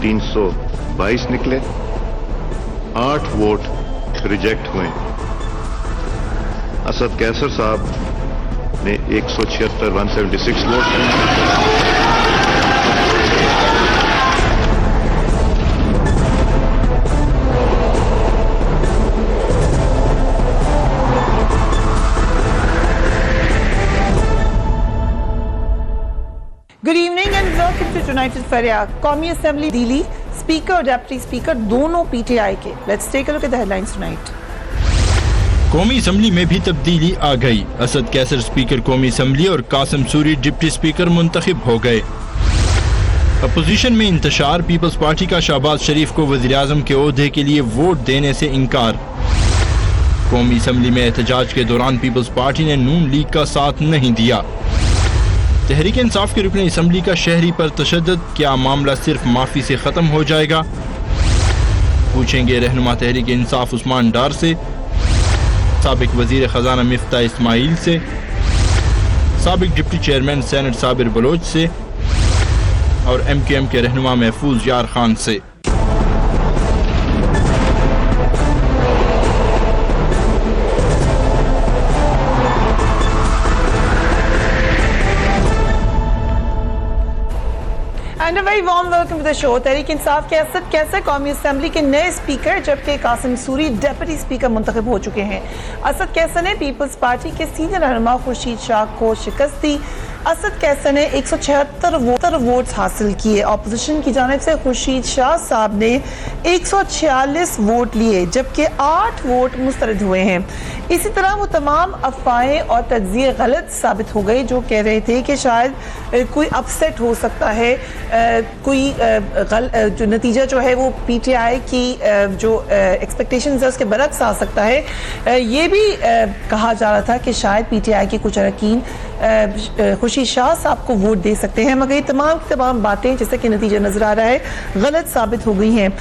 322 निकले, 8 vote reject हुए। असद कैसर साहब ने 176 वोट दिए। Good evening and welcome to United Faria. कौमी असेंबली दिल्ली स्पीकर और डेप्यूटी स्पीकर दोनों पीटीआई के। Let's take a look at the headlines tonight. कौमी असम्बली में भी तब्दीली आ गई। असद कैसर स्पीकर कौमी असम्बली और कासिम सूरी डिप्टी स्पीकर मुंतखब हो गए। अपोजिशन में इंतशार, पीपल्स पार्टी का शहबाज शरीफ को वज़ीर आज़म के ओहदे के लिए वोट देने से इनकार। कौमी असम्बली में एहतजाज के दौरान पीपल्स पार्टी ने नून लीग का साथ नहीं दिया। तहरीक इंसाफ के रुकन असम्बली का शहरी पर तशद्दुद, क्या मामला सिर्फ माफी से खत्म हो जाएगा? पूछेंगे रहनुमा तहरीक इंसाफ उस्मान डार से, साबिक वजीर खजाना मिफ्ता इस्माइल से, साबिक deputy chairman senate Sabir Baloch से और MQM के रहनुमा महफूज यार खान से। And a very warm welcome to the show. Tehreek Insaf के असद कैसर कौमी असेंबली के नए स्पीकर, जबकि कासिम सूरी डेप्यूटी स्पीकर मुंतखब हो चुके हैं। असद कैसर ने पीपल्स पार्टी के सीनियर रहनुमा खुर्शीद शाह को शिकस्त दी। असद कैसर ने 176 वोट्स हासिल किए। अपोजिशन की जानिब से खुर्शीद शाह साहब ने 146 वोट लिए, जबकि 8 वोट मुस्तरद हुए हैं। इसी तरह वो तमाम अफवाहें और तज्जिए गलत साबित हो गए जो कह रहे थे कि शायद कोई अपसेट हो सकता है, कोई जो नतीजा जो है वो पीटीआई की जो एक्सपेक्टेशंस है उसके बरक्स आ सकता है। ये भी कहा जा रहा था कि शायद पीटीआई के कुछ अरकान खुर्शीद शाह साहब को वोट दे सकते हैं, मगर ये तमाम बातें जैसे कि नतीजा नजर आ रहा है गलत साबित हो गई हैं।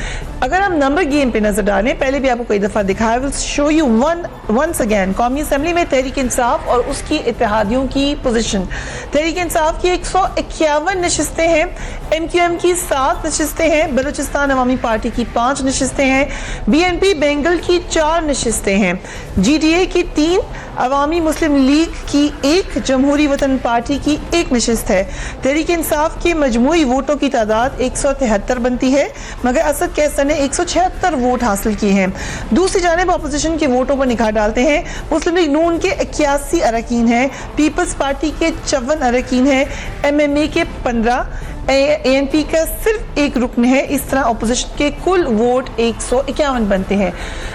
अगर हम नंबर गेम पे नजर डालें, पहले भी आपको कई दफा दिखाया, will show you once again कौमी असेंबली में तहरीक इंसाफ और उसकी इत्तेहादियों की पोजीशन। तहरीक इंसाफ की 151 नशिस्तें हैं, MQM की 7 नशिस्तें हैं, बलूचिस्तान अवामी पार्टी की 5 नशिस्तें हैं, BNP बेंगल की 4 नशिस्तें हैं, GDA की 3, अवामी मुस्लिम लीग की 1, जमहूरी वतन पार्टी की 1 नशिस्त है। तहरीक इंसाफ की मजमूई वोटों की तादाद 173 बनती है, मगर असद कैसर ने 176 वोट हासिल किए हैं। दूसरी जानिब अपोजिशन के वोटों पर निगाह डालते हैं। मुस्लिम लीग नून के 81 अरकान हैं, पीपल्स पार्टी के 54 अरकान हैं, MMA के 15, ANP का सिर्फ 1 रुकन है। इस तरह अपोजिशन के कुल वोट 151 बनते हैं।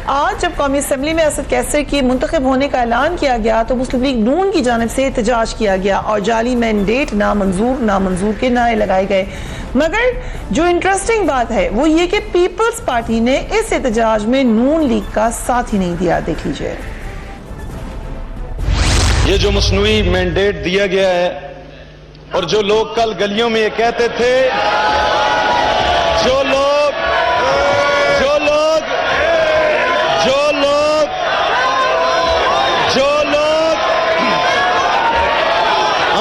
आज जब कौमी असेंबली में असद कैसर के मुंतखब होने का ऐलान किया गया तो मुस्लिम लीग नून की जानिब से एहतजाज किया गया और जाली मैंडेट नामंजूर के नारे लगाए गए। मगर जो इंटरेस्टिंग बात है वो ये कि पीपल्स पार्टी ने इस एहतजाज में नून लीग का साथ ही नहीं दिया। देख लीजिए, ये जो मसनूई मैंडेट दिया गया है और जो लोग कल गलियों में ये कहते थे, जो लोग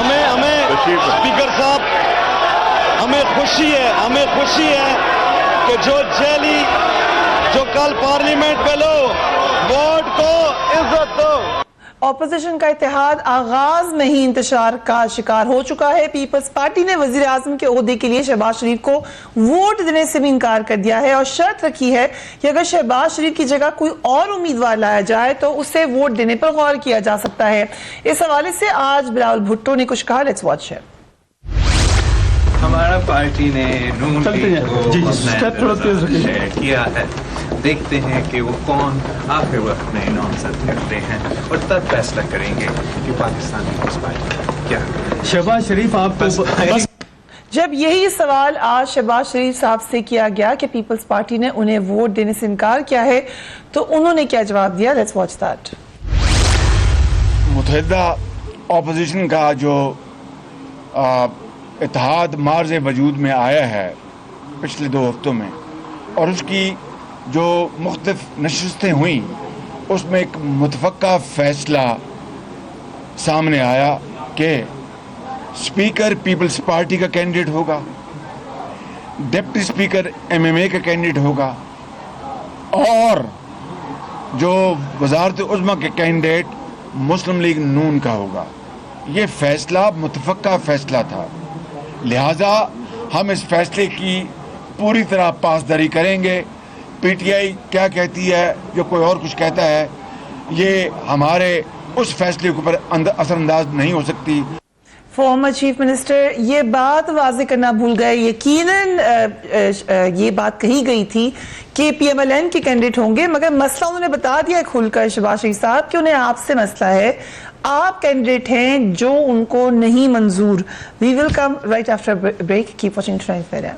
हमें स्पीकर साहब, हमें खुशी है कि जो कल पार्लियामेंट में लो वोट को इज्जत दो। ऑपोजिशन का इत्तेहाद आगाज में ही इंतशार का शिकार हो चुका है। पीपल्स पार्टी ने वजीर आजम के ओहदे के लिए शहबाज शरीफ को वोट देने से भी इनकार कर दिया है और शर्त रखी है कि अगर शहबाज शरीफ की जगह कोई और उम्मीदवार लाया जाए तो उसे वोट देने पर गौर किया जा सकता है। इस हवाले से आज बिलावल भुट्टो ने कुछ कहा, लेट्स वॉच इट। हमारा पार्टी ने नून लीग को किया है, देखते हैं कि वो कौन आखिर वक्त में नामजद करते हैं और तब फैसला करेंगे कि पाकिस्तान पीपल्स पार्टी क्या। शहबाज शरीफ आपको जब यही सवाल आज शहबाज शरीफ साहब से किया गया कि पीपल्स पार्टी ने उन्हें वोट देने से इनकार किया है तो उन्होंने क्या जवाब दिया, लेट्स वॉच दैट। मुतहदा ऑपोजिशन का जो इत्तेहाद मार्ज़ वजूद में आया है पिछले 2 हफ्तों में और उसकी जो मुख्तलिफ नशिस्तें हुई उसमें एक मुतफ़क्का फ़ैसला सामने आया कि स्पीकर पीपल्स पार्टी का कैंडिडेट होगा। डिप्टी स्पीकर MMA का कैंडिडेट होगा और जो वजारत उज़्मा के कैंडिडेट मुस्लिम लीग नून का होगा। ये फैसला मुतफ़क्का फैसला था, लिहाजा हम इस फैसले की पूरी तरह पासदारी करेंगे। PTI क्या कहती है, जो कोई और कुछ कहता है, ये हमारे उस फैसले के ऊपर असरअंदाज नहीं हो सकती। फॉर्मर चीफ मिनिस्टर ये बात वाज़ेह करना भूल गए। यकीनन ये बात कही गई थी कि PMLN के कैंडिडेट होंगे, मगर मसला उन्होंने बता दिया खुलकर शहबाज शरीफ साहब कि उन्हें आपसे मसला है, आप कैंडिडेट हैं जो उनको नहीं मंजूर। We will come right after break. Keep watching transfer.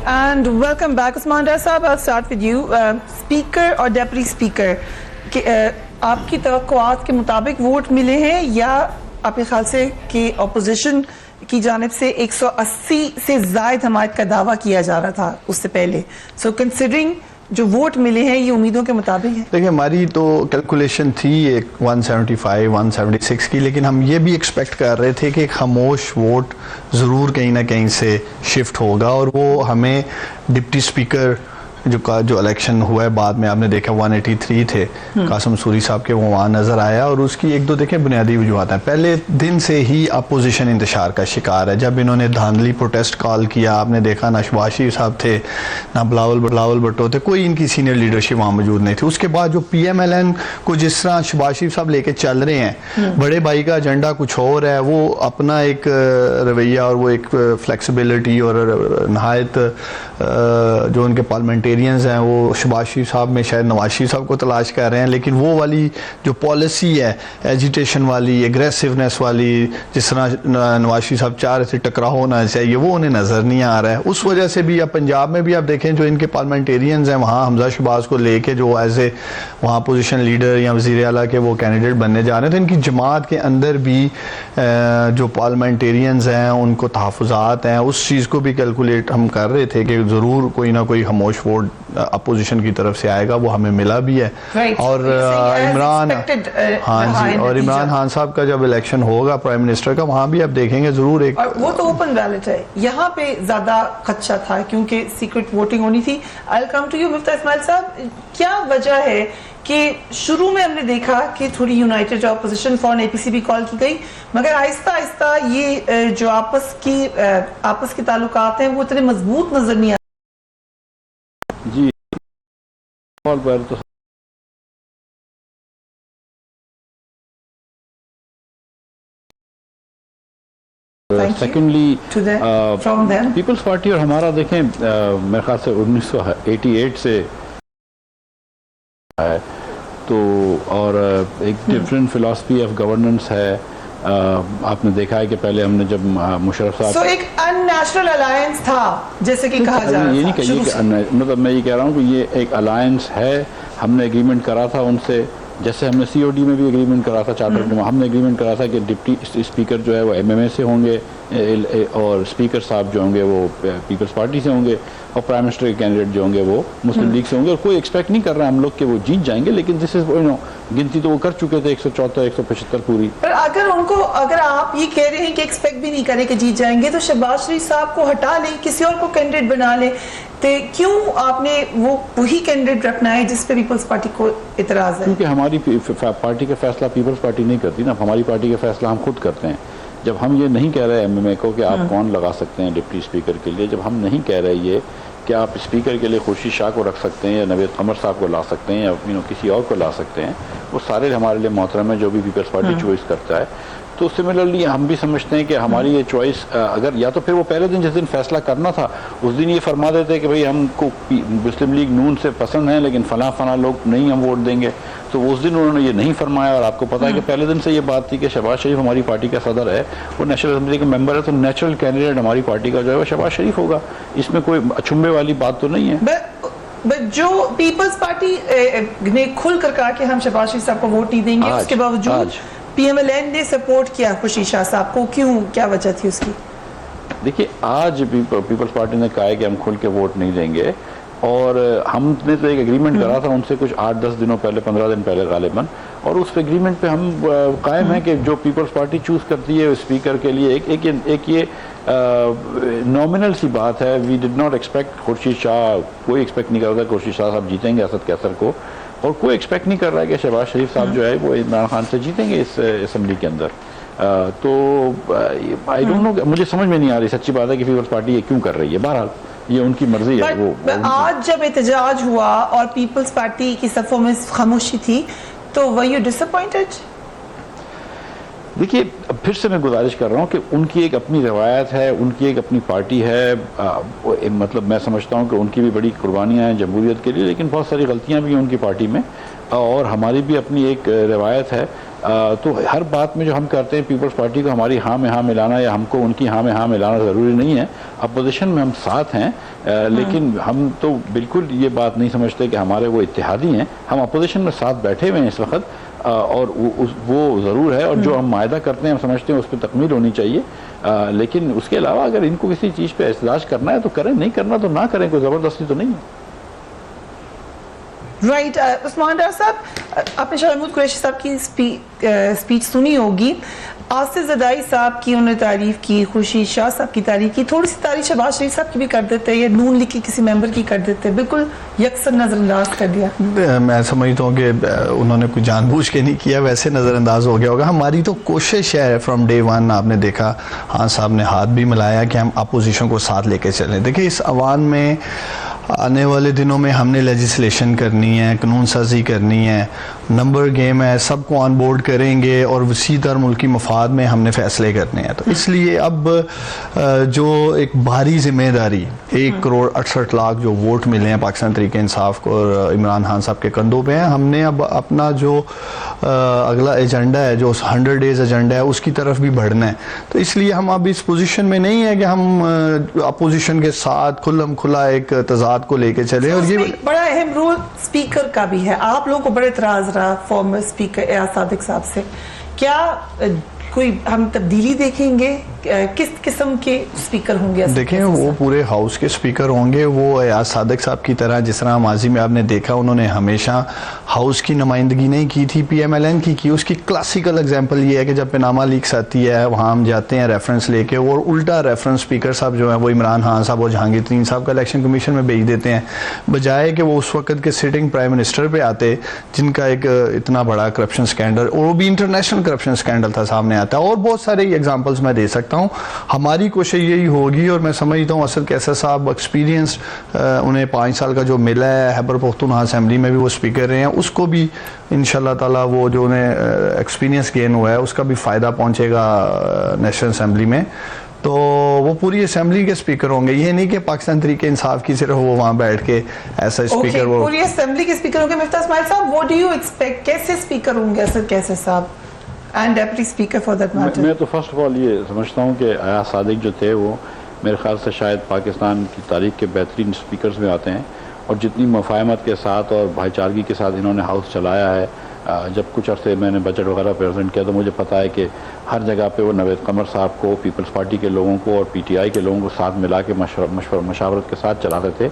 And welcome back, Usman Dar साहब। I'll start with you. Speaker और डेप्यूटी स्पीकर के आपकी तवक्कुआत के मुताबिक वोट मिले हैं, या आपके ख्याल से कि अपोजिशन की जानिब से 180 से ज़ायद हमायत का दावा किया जा रहा था उससे पहले? सो कंसिडरिंग जो वोट मिले हैं ये उम्मीदों के मुताबिक है? देखिए, हमारी तो कैलकुलेशन थी एक 175 176 की, लेकिन हम ये भी एक्सपेक्ट कर रहे थे कि एक खामोश वोट ज़रूर कहीं ना कहीं से शिफ्ट होगा, और वो हमें डिप्टी स्पीकर जो इलेक्शन हुआ है बाद में आपने देखा 183 थे कासिम सूरी साहब के, वो वहाँ नज़र आया। और उसकी एक दो देखें बुनियादी वजूहत हैं। पहले दिन से ही अपोजिशन इंतशार का शिकार है। जब इन्होंने धांधली प्रोटेस्ट कॉल किया, आपने देखा ना शहबाज शरीफ साहब थे ना बिलावल भुट्टो थे, कोई इनकी सीनियर लीडरशिप वहाँ मौजूद नहीं थी। उसके बाद जो PMLN को जिस तरह शहबाज शरीफ साहब लेके चल रहे हैं, बड़े भाई का एजेंडा कुछ और है, वो अपना एक रवैया और वो एक फ्लेक्सिबिलिटी और नहायत जो उनके पार्लियामेंटेरियंस हैं वो शहबाज शरीफ साहब में शायद नवाज शरीफ साहब को तलाश कर रहे हैं, लेकिन वो वाली जो पॉलिसी है एजिटेशन वाली, एग्रेसिवनेस वाली, जिस तरह नवाज शरीफ साहब चाह रहे थे टकराव होना चाहिए, वो उन्हें नज़र नहीं आ रहा है। उस वजह से भी अब पंजाब में भी आप देखें जो इनके पार्लियामेंटेरियंस हैं वहाँ हमजा शहबाज को लेके जो एज ए वहाँ पोजीशन लीडर या वज़ीर आला के वो कैंडिडेट बनने जा रहे हैं, तो इनकी जमात के अंदर भी जो पार्लियामेंटेरियंस हैं उनको तहफ़्फ़ुज़ात हैं। उस चीज़ को भी कैलकुलेट हम कर रहे थे कि ज़रूर कोई ना कोई खामोश वोट अपोजिशन की तरफ से आएगा, वो हमें मिला भी है। और इमरान खान साहब का जब इलेक्शन होगा प्राइम मिनिस्टर का, वहाँ भी आप देखेंगे जरूर एक, और वो तो ओपन बैलेट है, यहाँ पे ज्यादा खदशा था क्योंकि सीक्रेट वोटिंग होनी थी। I will come to you Miftah Ismail sahab, क्या वजह है कि शुरू में हमने देखा कि थोड़ी यूनाइटेड अपोजिशन फॉर APC भी कॉल की गई, मगर आहिस्ता आहिस्ता ये जो आपस के ताल्लुकात हैं वो इतने मजबूत नजर नहीं जी। पर तो सेकेंडली पीपल्स पार्टी और हमारा देखें मेरे ख्याल से 1988 से है, तो और एक डिफरेंट फिलॉसफी ऑफ गवर्नेंस है। आपने देखा है कि पहले हमने जब मुशर्रफ साहब एक अननेचुरल अलायंस था जैसे कि कहा जा रहा था, ये नहीं कहिए कि मतलब मैं ये कह रहा हूँ कि ये एक अलायंस है। हमने एग्रीमेंट करा था उनसे, जैसे हमने COD में भी एग्रीमेंट करा था, चार्टर में हमने एग्रीमेंट करा था कि डिप्टी स्पीकर जो है वो MMA से होंगे और स्पीकर साहब जो होंगे वो पीपल्स पार्टी से होंगे और प्राइम मिनिस्टर के कैंडिडेट जो होंगे वो मुस्लिम लीग से होंगे। और कोई एक्सपेक्ट नहीं कर रहा है हम लोग कि वो जीत जाएंगे, लेकिन दिस इज गिनती तो वो कर चुके थे 174 175 पूरी। पर अगर आप ये कह रहे हैं कि एक्सपेक्ट भी नहीं करें कि जीत जाएंगे, तो शहबाज शरीफ साहब को हटा लें, किसी और को कैंडिडेट बना लें, तो क्यों आपने वही कैंडिडेट रखना है जिस पे पीपल्स पार्टी को इतराज है? क्योंकि हमारी पार्टी का फैसला पीपल्स पार्टी नहीं करती ना, हमारी पार्टी का फैसला हम खुद करते हैं। जब हम ये नहीं कह रहे MMA को कि आप कौन लगा सकते हैं डिप्टी स्पीकर के लिए, जब हम नहीं कह रहे ये कि आप स्पीकर के लिए खुर्शीद शाह को रख सकते हैं या नवेद कमर साहब को ला सकते हैं या किसी और को ला सकते हैं, वो सारे हमारे लिए मोहतरम है जो भी पीपल्स पार्टी चॉइस करता है। तो सिमिलरली हम भी समझते हैं कि हमारी ये चॉइस अगर या तो फिर वो पहले दिन जिस दिन फैसला करना था उस दिन ये फरमा देते कि भाई हमको मुस्लिम लीग नून से पसंद है लेकिन फला लोग नहीं हम वोट देंगे, तो उस दिन उन्होंने ये नहीं फरमाया। और आपको पता है कि पहले दिन से ये बात थी कि शहबाज शरीफ हमारी पार्टी का सदर है, वो नेशनल असेंबली का मेंबर है, तो नेचुरल कैंडिडेट हमारी पार्टी का जो है वो शहबाज शरीफ होगा। इसमें कोई अचंभे वाली बात तो नहीं है। जो पीपल्स पार्टी ने खुल कर कहा कि हम शहबाज शरीफ साहब को वोट नहीं देंगे, उसके बावजूद PMLN ने सपोर्ट किया खुर्शीद शाह साहब को, क्यों, क्या वजह थी उसकी? देखिए, आज पीपल्स पार्टी ने कहा है कि हम खुल के वोट नहीं देंगे, और हमने तो एक एग्रीमेंट करा था उनसे कुछ 8-10 दिनों पहले, 15 दिन पहले गालिबन, और उस एग्रीमेंट पे हम कायम है कि जो पीपल्स पार्टी चूज करती है स्पीकर के लिए, एक ये नॉमिनल सी बात है। We did not expect Khurshid Shah, कोई एक्सपेक्ट नहीं कर रहा था खुर्शीद शाह साहब जीतेंगे असद कैसर को, और कोई एक्सपेक्ट नहीं कर रहा है कि शहबाज शरीफ साहब जो है वो इमरान खान से जीतेंगे इस असेंबली के अंदर। तो आई डोंट नो, मुझे समझ में नहीं आ रही, सच्ची बात है कि पीपल्स पार्टी ये क्यों कर रही है। बहरहाल ये उनकी मर्जी है। वो आज जब एहतजाज हुआ और पीपल्स पार्टी की सफ़ों में खामोशी थी, तो वर यू डिसअपॉइंटेड? देखिए, फिर से मैं गुजारिश कर रहा हूँ कि उनकी एक अपनी रवायत है, उनकी एक अपनी पार्टी है, मतलब मैं समझता हूँ कि उनकी भी बड़ी कुर्बानियाँ हैं जमहूरियत के लिए, लेकिन बहुत सारी गलतियाँ भी हैं उनकी पार्टी में, और हमारी भी अपनी एक रवायत है। तो हर बात में जो हम करते हैं पीपल्स पार्टी को हमारी हाँ में हाँ मिलाना या हमको उनकी हाँ में हाँ मिलाना ज़रूरी नहीं है। अपोजिशन में हम साथ हैं, लेकिन हम तो बिल्कुल ये बात नहीं समझते कि हमारे वो इत्तेहादी हैं। हम अपोजिशन में साथ बैठे हुए हैं इस वक्त, और वो ज़रूर है, और जो हम मायदा करते हैं हम समझते हैं उस पर तकमील होनी चाहिए। लेकिन उसके अलावा अगर इनको किसी चीज़ पे एहतजाज करना है तो करें, नहीं करना तो ना करें, कोई ज़बरदस्ती तो नहीं है। राइट उस्मान डार साहब, आपने शाह महमूद कुरैशी साहब की स्पीच सुनी होगी। आसिफ ज़रदारी साहब की उन्होंने तारीफ की, खुर्शीद शाह साहब की तारीफ की, थोड़ी सी तारीफ शहबाज शरीफ साहब की भी कर देते या नून लीग के किसी मेंबर की कर देते, बिल्कुल यकसर नज़रअंदाज कर दिया। मैं समझता हूँ कि उन्होंने कुछ जानबूझ के नहीं किया, वैसे नज़रअंदाज हो गया होगा। हमारी तो कोशिश है फ्रॉम डे वन, आपने देखा हाँ साहब ने हाथ भी मिलाया कि हम अपोजिशन को साथ लेके चलें। देखिए, इस अवान में आने वाले दिनों में हमने लेजिस्लेशन करनी है, कानून साजी करनी है, नंबर गेम है, सबको ऑन बोर्ड करेंगे और वसी तर मुल्की मफाद में हमने फ़ैसले करने हैं। तो इसलिए अब जो एक भारी जिम्मेदारी 1,68,00,000 जो वोट मिले हैं पाकिस्तान तहरीक इंसाफ को और इमरान खान साहब के कंधों पे हैं, हमने अब अपना जो अगला एजेंडा है, जो 100 डेज़ एजेंडा है, उसकी तरफ भी बढ़ना है। तो इसलिए हम अब इस पोजीशन में नहीं है कि हम अपोजिशन के साथ खुल्लम खुला एक तजाद को लेके चले। और ये बड़ा अहम रोल स्पीकर का भी है। आप लोगों को बड़ा इतराज रहा फॉर्मर स्पीकर एयाज सादिक साहब से, क्या कोई हम तब्दीली देखेंगे? किस किस्म के स्पीकर होंगे? देखें, वो पूरे हाउस के स्पीकर होंगे। वो एयाज सादिक साहब की तरह, जिस तरह माजी में आपने देखा उन्होंने हमेशा हाउस की नुमाइंदगी नहीं की थी, PMLN की। उसकी क्लासिकल एग्जांपल ये है कि जब पनामा लीक्स आती है, वहाँ हम जाते हैं रेफरेंस लेके, और उल्टा रेफरेंस स्पीकर साहब जो है वो इमरान खान साहब और जहांगीर तरीन साहब का इलेक्शन कमीशन में भेज देते हैं, बजाय कि वो उस वक्त के सिटिंग प्राइम मिनिस्टर पे आते जिनका एक इतना बड़ा करप्शन स्कैंडल, और वो भी इंटरनेशनल करप्शन स्कैंडल था, सामने आता है। और बहुत सारे एग्जाम्पल्स मैं दे सकता हूँ। हमारी कोशिश यही होगी, और मैं समझता हूँ असद कैसर साहब एक्सपीरियंस, उन्हें 5 साल का जो मिला है खैबर पख्तूनख्वा असेंबली में भी वो स्पीकर रहे हैं, उसको भी इंशाल्लाह ताला वो जो उन्हें एक्सपीरियंस गेन हुआ है उसका भी फ़ायदा पहुँचेगा नेशनल असेंबली में। तो वो पूरी असेंबली के स्पीकर होंगे, ये नहीं कि पाकिस्तान तहरीक इंसाफ की सिर्फ वो वहाँ बैठ के ऐसा स्पीकर वो पूरी असेंबली के स्पीकर होंगे। मिफ्ताह इस्माइल साहब, व्हाट डू यू एक्सपेक्ट, कैसे स्पीकर होंगे असद कैसर साहब and deputy speaker for that matter? मैं तो फर्स्ट ऑफ ऑल ये समझता हूँ कि एयाज सादिक जो थे वो मेरे ख्याल से शायद पाकिस्तान की तारीख के बेहतरीन स्पीकर्स में आते हैं, और जितनी मुफाहमत के साथ और भाईचारगी के साथ इन्होंने हाउस चलाया है। जब कुछ अर्से मैंने बजट वगैरह प्रेजेंट किया तो मुझे पता है कि हर जगह पे वो नवेद कमर साहब को, पीपल्स पार्टी के लोगों को और PTI के लोगों को साथ मिला के मशावरत के साथ चलाते थे।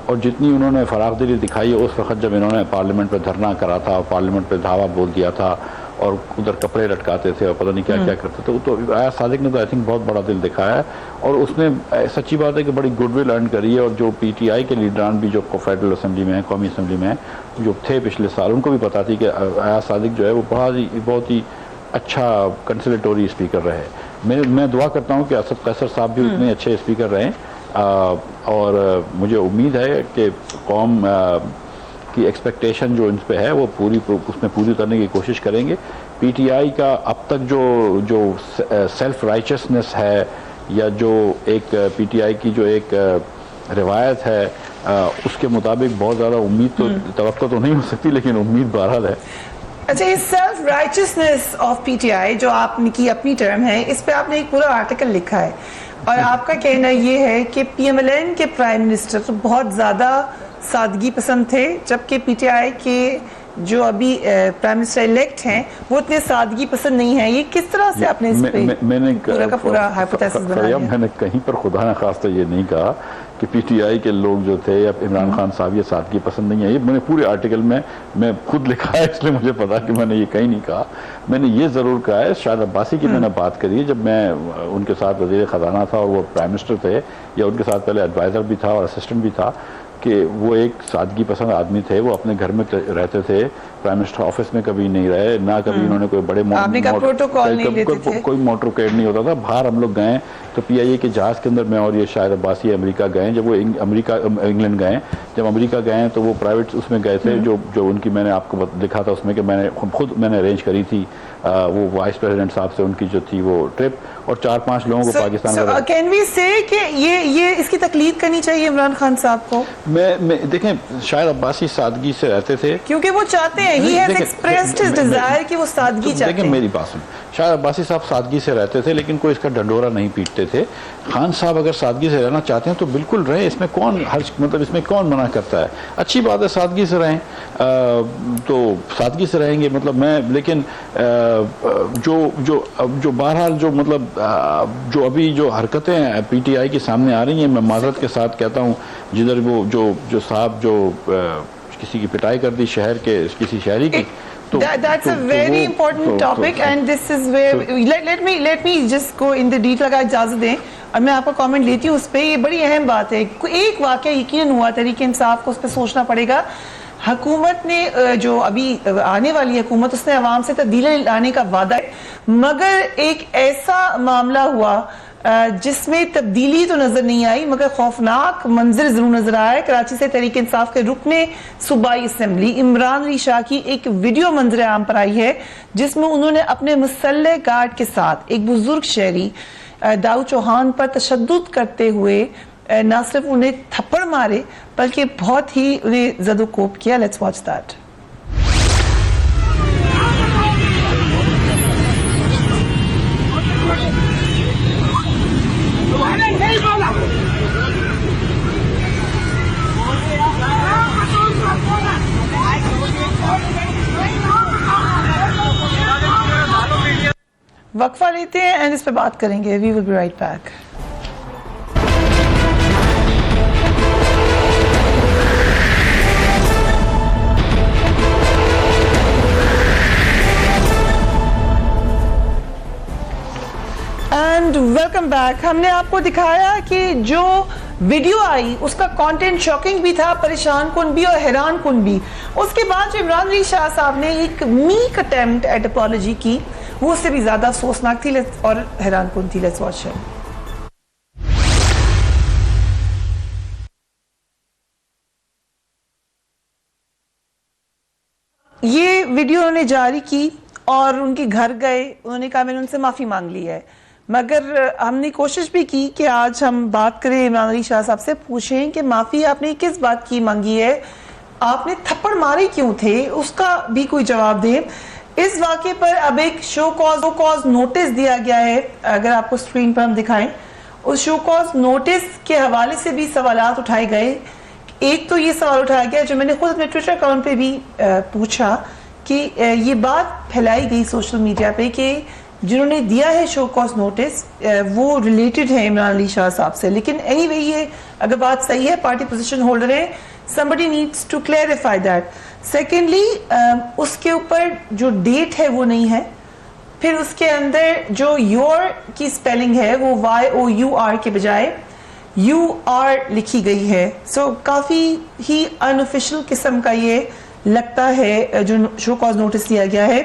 और जितनी उन्होंने फरागदिली दिखाई है उस वक्त जब इन्होंने पार्लियामेंट पर धरना करा था, पार्लियामेंट पर धावा बोल दिया था, और उधर कपड़े लटकाते थे और पता नहीं क्या क्या करते थे, तो एयाज सादिक ने तो आई थिंक बहुत बड़ा दिल दिखाया है, और उसने सच्ची बात है कि बड़ी गुडविल अर्न करी है। और जो PTI के लीडरान भी जो फेडरल असेंबली में है, कौमी असेंबली में है, जो थे पिछले साल, उनको भी पता थी कि एयाज सादिक जो है वो बहुत ही अच्छा कंसिलेटोरी स्पीकर रहे। मैं दुआ करता हूँ कि असद कैसर साहब भी उतने अच्छे स्पीकर रहें, और मुझे उम्मीद है कि कौम की एक्सपेक्टेशन जो इन पे है वो उसमें पूरी करने की कोशिश करेंगे। PTI का अब तक जो सेल्फ राइचसनेस है, या जो एक PTI की जो एक रिवायत है, उसके मुताबिक बहुत ज़्यादा उम्मीद तो तवक्को तो नहीं हो सकती, लेकिन उम्मीद बहरहाल है। अच्छा, ये सेल्फ राइचसनेस ऑफ PTI जो आपने की अपनी टर्म है, इस पे आपने एक पूरा आर्टिकल लिखा है, और आपका कहना ये है कि PMLN के प्राइम मिनिस्टर तो बहुत ज़्यादा सादगी पसंद थे, जबकि PTI के जो अभी प्राइम मिनिस्टर इलेक्ट हैं वो इतने सादगी पसंद नहीं है, ये किस तरह से आपने इस पे मैंने पूरा का पूरा हाइपोथेसिस बनाया? मैंने कहीं पर खुदा न खास्ता ये नहीं कहा कि पीटीआई के लोग जो थे या इमरान खान साहब ये सादगी पसंद नहीं है। ये मैंने पूरे आर्टिकल में मैं खुद लिखा है, इसलिए मुझे पता कि मैंने ये कहीं नहीं कहा। मैंने ये ज़रूर कहा है, शायद अब्बासी की मैंने बात करी है, जब मैं उनके साथ वज़ीर ख़जाना था और वो प्राइम मिनिस्टर थे, या उनके साथ पहले एडवाइज़र भी था और असिस्टेंट भी था, कि वो एक सादगी पसंद आदमी थे। वो अपने घर में रहते थे, प्राइम मिनिस्टर ऑफिस में कभी नहीं रहे, ना कभी उन्होंने कोई बड़े कोई मोटरकेड नहीं होता था। बाहर हम लोग गए तो पीआईए के जहाज़ के अंदर मैं और ये शायद अब्बासी अमेरिका गए। जब वो इंग्लैंड गए, जब अमेरिका गए तो वो प्राइवेट उसमें गए थे, जो उनकी मैंने आपको दिखा था उसमें कि मैंने अरेंज करी थी वो वाइस प्रेसिडेंट साहब से उनकी जो थी वो ट्रिप, और 4-5 लोगों को पाकिस्तान का। कैन वी से कि ये इसकी तकलीद करनी चाहिए इमरान खान साहब को? मैं देखें, शायद अब्बासी सादगी से रहते थे क्योंकि वो चाहते हैं, he has expressed his desire कि वो सादगी चाहते हैं। लेकिन मेरी बात सुन, शायद अब्बासी साहब सादगी से रहते थे लेकिन कोई इसका डंडोरा नहीं पीटते थे। खान साहब अगर सादगी से रहना चाहते हैं तो बिल्कुल रहे, इसमें कौन मतलब इसमें कौन मना करता है? अच्छी बात है, सादगी से रहें, तो सादगी से रहेंगे मतलब मैं। लेकिन जो बहरहाल जो मतलब जो अभी जो हरकतें पीटीआई के सामने आ रही हैं, मैं माजरत के साथ कहता हूँ, जिधर वो जो साहब जो किसी की पिटाई कर दी शहर के किसी शहरी की, That's a very important topic and this is where let me just go in the detail। अगर इजाजत दें और मैं आपका कमेंट लेती हूँ उस पर। ये बड़ी अहम बात है, एक वाकया यकीन हुआ, तहरीक इंसाफ को उस पर सोचना पड़ेगा। हुकूमत ने जो अभी आने वाली हुकूमत, उसने अवाम से तब्दीली लाने का वादा है, मगर एक ऐसा मामला हुआ जिसमें तब्दीली तो नजर नहीं आई मगर खौफनाक मंजर जरूर नजर आया। कराची से तहरीक इंसाफ के रुकने सूबाई असेंबली इमरान अली शाह की एक वीडियो मंजर आम पर आई है, जिसमें उन्होंने अपने मुसल्ले गार्ड के साथ एक बुजुर्ग शहरी दाऊद चौहान पर तशद्दुद करते हुए न सिर्फ उन्हें थप्पड़ मारे बल्कि बहुत ही उन्हें ज़दोकोप किया। Let's watch that. वक्फा लेते हैं एंड इस पे बात करेंगे। We will be right back. And welcome back. हमने आपको दिखाया कि जो वीडियो आई उसका कंटेंट शॉकिंग भी था, परेशान कुन भी और हैरान कुन भी। उसके बाद जो इमरान अली शाह साहब ने एक मीक अटेम्प्ट एट अपॉलॉजी की, वो उससे भी ज्यादा अफसोसनाक थी और हैरान कुन थी। Let's watch it. ये वीडियो उन्होंने जारी की और उनके घर गए, उन्होंने कहा मैंने उनसे माफी मांग ली है, मगर हमने कोशिश भी की कि आज हम बात करें इमरान अली शाह साहब से, पूछें कि माफी आपने किस बात की मांगी है, आपने थप्पड़ मारे क्यों थे, उसका भी कोई जवाब दें। इस वाक़े पर अब एक शो कॉज नोटिस दिया गया है, अगर आपको स्क्रीन पर हम दिखाएं। उस शो कॉज नोटिस के हवाले से भी सवालात उठाए गए। एक तो ये सवाल उठाया गया जो मैंने खुद अपने ट्विटर अकाउंट पे भी पूछा कि ये बात फैलाई गई सोशल मीडिया पे कि जिन्होंने दिया है शो कॉज नोटिस वो रिलेटेड है इमरान अली शाह साहब से। लेकिन एनीवे ये अगर बात सही है, पार्टी पोजीशन होल्डर है, somebody needs to clarify that। Secondly उसके ऊपर जो डेट है वो नहीं है, फिर उसके अंदर जो योर की स्पेलिंग है वो YOUR के बजाय UR लिखी गई है। सो काफ़ी ही अनऑफिशियल किस्म का ये लगता है जो शो कॉज नोटिस दिया गया है।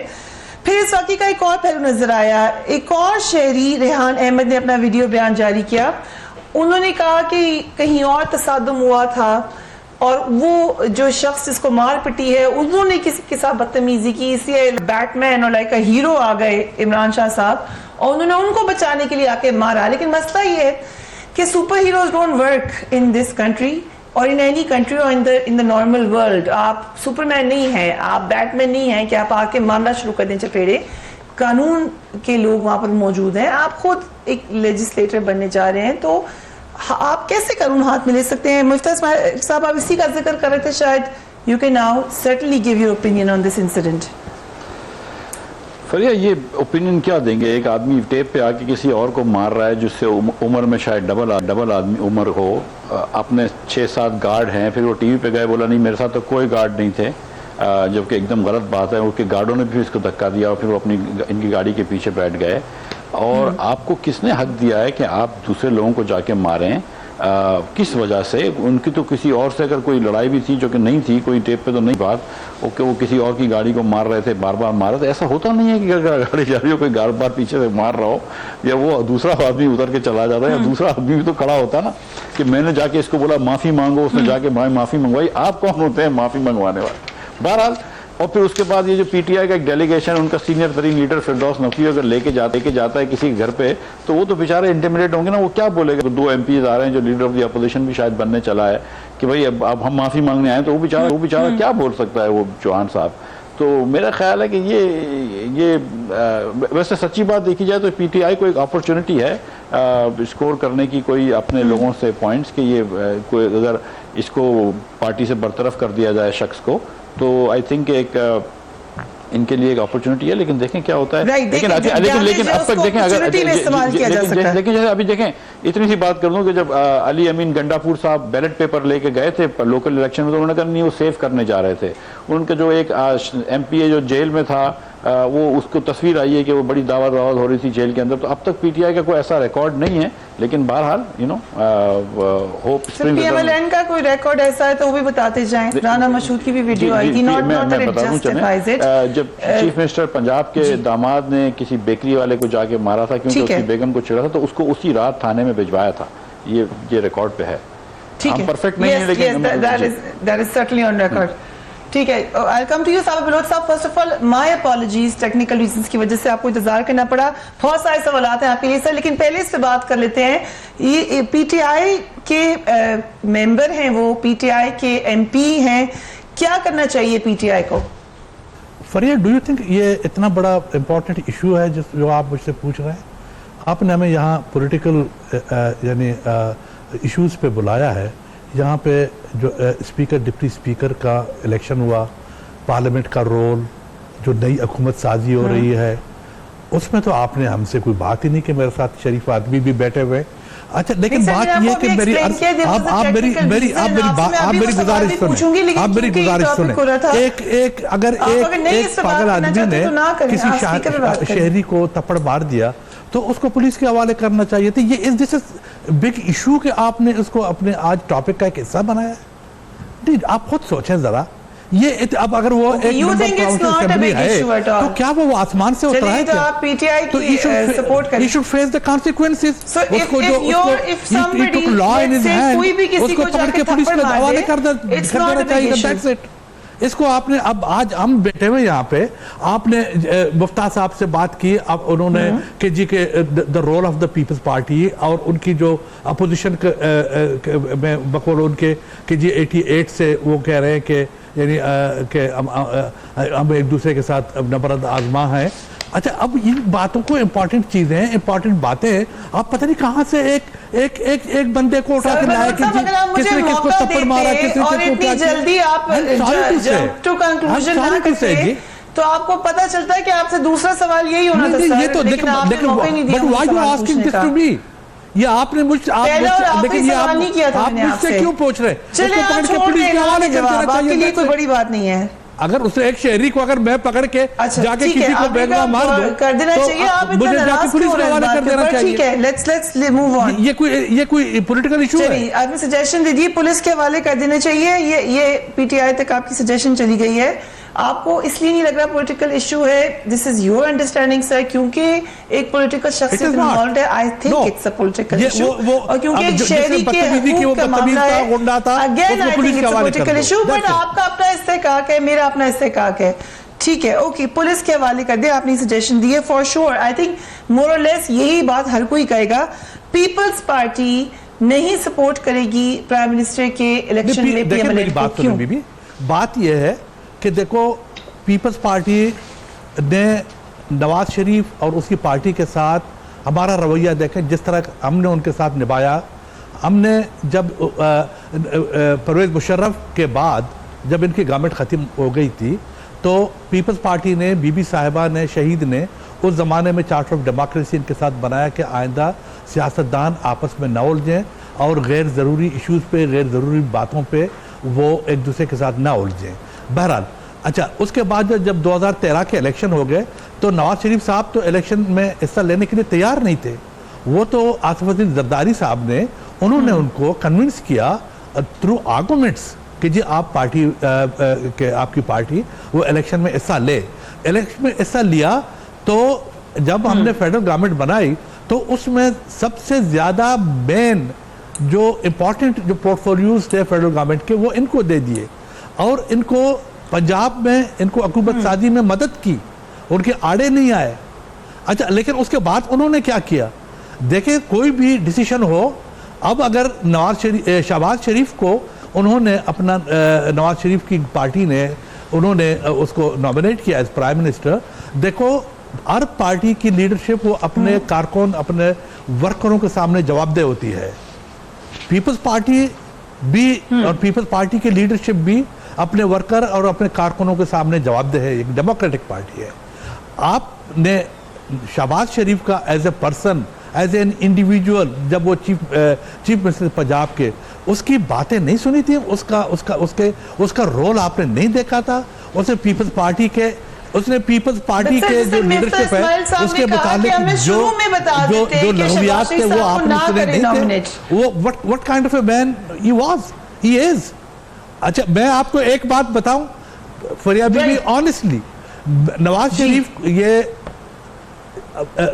फिर इस वाक़े का एक और पहलू नजर आया। एक और शहरी रेहान अहमद ने अपना वीडियो बयान जारी किया। उन्होंने कहा कि कहीं और तसादुम हुआ था और वो जो शख्स जिसको मार पिटी है उन्होंने किसी के साथ बदतमीजी की, इसलिए बैटमैन और लाइक अ हीरो आ गए इमरान शाह साहब और उन्होंने उनको बचाने के लिए आके मारा। लेकिन मसला ये है कि super heroes don't work in this country और इन एनी कंट्री और इन द नॉर्मल वर्ल्ड। आप सुपरमैन नहीं हैं, आप बैटमैन नहीं हैं कि आप आके मारना शुरू कर दें चपेड़े। कानून के लोग वहां पर मौजूद हैं। आप खुद एक लेजिस्लेटर बनने जा रहे हैं तो आप कैसे कानून हाथ में ले सकते हैं? मुफ्ता साहब आप इसी का जिक्र कर रहे थे शायद You can now certainly give your opinion on this incident. फरिया, ये ओपिनियन क्या देंगे? एक आदमी टेप पे आके किसी और को मार रहा है जिससे उम्र में शायद डबल आदमी उम्र हो, अपने 6-7 गार्ड हैं, फिर वो टीवी पे गए, बोला नहीं मेरे साथ तो कोई गार्ड नहीं थे, जबकि एकदम गलत बात है। उनके गार्डों ने भी इसको धक्का दिया और फिर वो अपनी इनकी गाड़ी के पीछे बैठ गए। और आपको किसने हक दिया है कि आप दूसरे लोगों को जाके मारें? किस वजह से? उनकी तो किसी और से अगर कोई लड़ाई भी थी, जो कि नहीं थी, कोई टेप पे तो नहीं बात, ओके, वो किसी और की गाड़ी को मार रहे थे, बार बार मार रहे थे। ऐसा होता नहीं है कि अगर गाड़ी जा रही हो, कोई बार बार पीछे से मार रहा हो, या वो दूसरा आदमी उतर के चला जाता है, या दूसरा आदमी भी तो खड़ा होता है ना कि मैंने जाके इसको बोला माफ़ी मांगो, उसने जाके माफ़ी मंगवाई। आप कौन होते हैं माफ़ी मंगवाने वाले? बहरहाल, और फिर उसके बाद ये जो पीटीआई का एक डेलीगेशन, उनका सीनियर तरीन लीडर फिरदौस नकवी अगर लेके जाता है किसी घर पे, तो वो तो बेचारे इंटिमिडेट होंगे ना। वो क्या बोलेगा? 2 MPs आ रहे हैं, जो लीडर ऑफ द अपोजिशन भी शायद बनने चला है, कि भाई अब हम माफ़ी मांगने आए, तो वो बेचारा क्या बोल सकता है वो चौहान साहब? तो मेरा ख्याल है कि ये वैसे सच्ची बात देखी जाए तो पीटीआई को एक अपॉर्चुनिटी है स्कोर करने की, कोई अपने लोगों से पॉइंट्स, कि ये कोई अगर इसको पार्टी से बरतरफ कर दिया जाए शख्स को, तो आई थिंक एक इनके लिए एक अपॉर्चुनिटी है। लेकिन देखें क्या होता है। लेकिन अब तक देखें, अगर लेकिन जैसे अभी देखें, इतनी सी बात कर दूं कि जब अली अमीन गंडापुर साहब बैलेट पेपर लेके गए थे लोकल इलेक्शन में, तो उन्होंने कहा नहीं वो सेव करने जा रहे थे। उनका जो एक MPA जो जेल में था, वो उसको तस्वीर आई है कि वो बड़ी दावत हो रही थी जेल के अंदर। तो अब तक पीटीआई का कोई ऐसा रिकॉर्ड नहीं है, लेकिन बहरहाल होप PMLN का कोई रिकॉर्ड ऐसा है तो वो भी बताते जाएं। राना मसूद की भी वीडियो आई थी, not that it justifies it. जब चीफ मिनिस्टर पंजाब के दामाद ने किसी बेकरी वाले को जाके मारा था क्योंकि उसकी बेगम को छेड़ा था, तो उसको उसी रात थाने में भिजवाया था। ये रिकॉर्ड पे है। हम परफेक्ट नहीं है, लेकिन that is certainly on record. ठीक है, आई कम टू यू साहब बलोच साहब। First of all my apologies, technical reasons की वजह से आपको इंतजार करना पड़ा। बहुत सारे सवाल हैं आपके लिए सर, लेकिन पहले इस पे बात कर लेते हैं। ये पीटीआई के मेंबर हैं, वो पीटीआई के MP हैं, क्या करना चाहिए पीटीआई को? फरिया, डू यू थिंक ये इतना बड़ा इंपॉर्टेंट इशू है जो आप मुझसे पूछ रहे हैं? आपने हमें यहाँ पॉलिटिकल यानी इश्यूज पे बुलाया है। यहाँ पे जो स्पीकर डिप्टी स्पीकर का इलेक्शन हुआ, पार्लियामेंट का रोल, जो नई हुकूमत साजी हो रही है, उसमें तो आपने हमसे कोई बात ही नहीं कि मेरे साथ शरीफ आदमी भी बैठे हुए। अच्छा, लेकिन बात ये कि मेरी गुजारिश सुने। एक अगर एक पागल आदमी ने किसी शहरी को थप्पड़ मार दिया तो उसको पुलिस के हवाले करना चाहिए था। ये दिस इज बिग इशू कि आपने उसको अपने आज टॉपिक का एक हिस्सा बनाया। आप खुद सोचें जरा, ये अब अगर वो एक है तो क्या वो आसमान से उतरा है क्या? तो you should face the consequences। उसको जो लॉ इन हिज हैंड, उसको पकड़ के पुलिस के हवाले कर देना चाहिए। That's it. इसको आपने, अब आज हम बैठे हुए यहाँ पे, आपने मुफ्ता साहब से बात की, अब उन्होंने कि जी के the role of the Peoples Party और उनकी जो अपोजिशन में बकौल उनके कि जी 88 से वो कह रहे हैं कि यानी कि हम एक दूसरे के साथ नफरत आजमा है। अच्छा, अब इन बातों को इंपॉर्टेंट चीजें हैं, इंपॉर्टेंट बातें, आप पता नहीं कहाँ से एक बंदे को उठा के लाया कि किसने किसको थप्पड़ मारा, किसने किसको क्या जल्दी आप टू कंक्लूजन ना करते तो आपको पता चलता है कि आपसे दूसरा सवाल यही होना था सर। ये तो but why you asking this to me? ये आपने लेकिन ये आप मुझसे क्यों पूछ रहे? चलिए आप छोड़ दें, आपके लिए कोई बड़ी बात नहीं है। अगर उसे एक शहरी को अगर मैं पकड़ के जाके किसी को बेगवा मार दूं कर देना चाहिए, आप मुझे जाके पुलिस के हवाले कर देना चाहिए। ठीक है, लेट्स मूव ऑन। ये कोई पॉलिटिकल इशू है? आपने सजेशन दे दी, पुलिस के हवाले कर देना चाहिए। ये पीटीआई तक आपकी सजेशन चली गई है। आपको इसलिए नहीं लग रहा पॉलिटिकल इशू है? This is your understanding sir, क्योंकि एक पॉलिटिकल शख्स इन्वॉल्वड है। I think it's a political issue, और क्योंकि एक शहरी के हुकूक का मामला है, again I think it's a political issue. But आपका अपना इस्तेहकाक है, मेरा अपना इस्तेहकाक है। ठीक है, ओके, पुलिस के हवाले कर दे, आपने सजेशन दी है। For sure I think more और लेस यही बात हर कोई कहेगा। पीपल्स पार्टी नहीं सपोर्ट करेगी प्राइम मिनिस्टर के इलेक्शन में PMLN को। क्यों? बात यह है कि देखो, पीपल्स पार्टी ने नवाज शरीफ और उसकी पार्टी के साथ हमारा रवैया देखें, जिस तरह हमने उनके साथ निभाया। हमने जब परवेज मुशर्रफ के बाद जब इनकी गवर्नमेंट ख़त्म हो गई थी तो पीपल्स पार्टी ने, बीबी साहिबा ने, शहीद ने उस ज़माने में चार्टर ऑफ डेमोक्रेसी इनके साथ बनाया कि आइंदा सियासतदान आपस में ना उलझें और गैर ज़रूरी इश्यूज़ पे, गैर ज़रूरी बातों पे वो एक दूसरे के साथ ना उलझें। बहरहाल अच्छा, उसके बाद जब 2013 के इलेक्शन हो गए तो नवाज शरीफ साहब तो इलेक्शन में हिस्सा लेने के लिए तैयार नहीं थे। वो तो आसिफ अली जरदारी साहब ने, उन्होंने उनको कन्विंस किया थ्रू आर्गूमेंट्स कि जी आप पार्टी के आपकी पार्टी वो इलेक्शन में हिस्सा ले। इलेक्शन में हिस्सा लिया तो जब हमने फेडरल गवर्नमेंट बनाई तो उसमें सबसे ज़्यादा मेन जो इम्पोर्टेंट जो पोर्टफोलियोज थे फेडरल गवर्नमेंट के वो इनको दे दिए और इनको पंजाब में इनको हुकूमत साजी में मदद की, उनके आड़े नहीं आए। अच्छा, लेकिन उसके बाद उन्होंने क्या किया, देखें कोई भी डिसीजन हो, अब अगर शहबाज शरीफ को उन्होंने अपना नवाज शरीफ की पार्टी ने उन्होंने उसको नॉमिनेट किया एज प्राइम मिनिस्टर। देखो हर पार्टी की लीडरशिप वो अपने कारकुन, अपने वर्करों के सामने जवाबदेह होती है। पीपल्स पार्टी भी और पीपल्स पार्टी की लीडरशिप भी अपने वर्कर और अपने कारकुनों के सामने जवाबदेह है। एक डेमोक्रेटिक पार्टी है। आपने शहबाज शरीफ का as a person, as an individual, जब वो चीफ मिनिस्टर पंजाब के, उसकी बातें नहीं सुनी थी, उसका रोल आपने नहीं देखा था। उसने पीपल्स पार्टी के जो लीडरशिप है उसके मुताबिक जो लहूलियात थे वो आपने सुने नहीं थे। वो what kind of a man he was, he is. अच्छा, मैं आपको एक बात बताऊं फरिया बीबी, ऑनेस्टली, नवाज शरीफ ये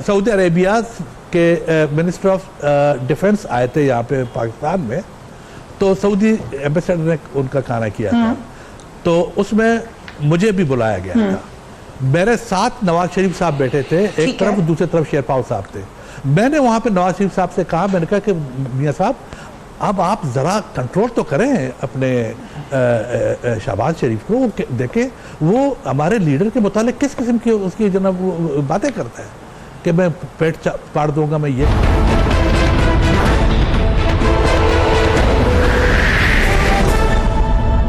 सऊदी अरेबिया के मिनिस्टर ऑफ डिफेंस आए थे यहाँ पे पाकिस्तान में, तो सऊदी एम्बेसडर ने उनका खाना किया था, तो उसमें मुझे भी बुलाया गया था। मेरे साथ नवाज शरीफ साहब बैठे थे एक तरफ, दूसरी तरफ शेरपाल साहब थे। मैंने वहाँ पे नवाज शरीफ साहब से कहा, मैंने कहा कि मियाँ साहब अब आप ज़रा कंट्रोल तो करें अपने शहबाज शरीफ को, देखें वो हमारे लीडर के मुतालिक किस किस्म की उसकी जनाब बातें करता है कि मैं पेट फाड़ दूंगा, मैं ये